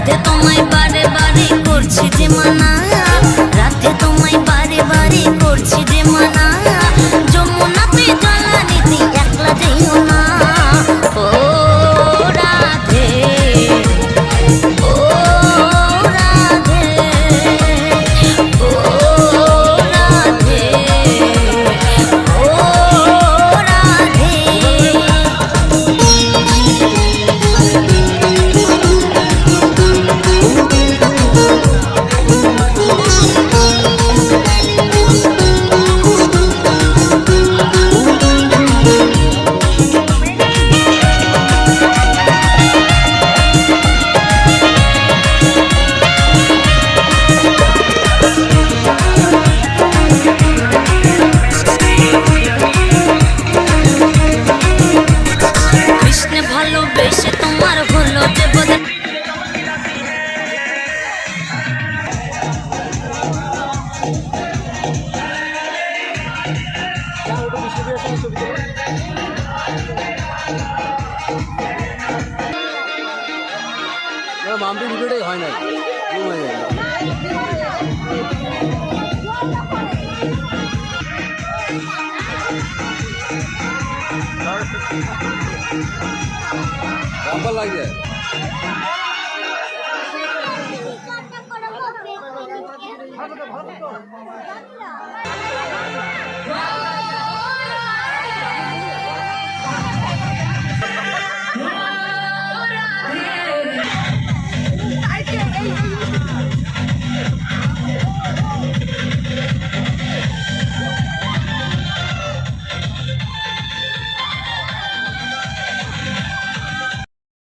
রাতে তোমায় বারে বারে করছি যে মানা, রাতে তোমায় বারে বারে করছি যে মানা, যমুনাতে জলা নিতে একলা যেও না। ও রাধে, ও রাধে, ও রাধে, ও রাধে। ভালোবেসে তোমার হলো যে বদল। মামটি ভিডিওটাই হয় না, লাগে।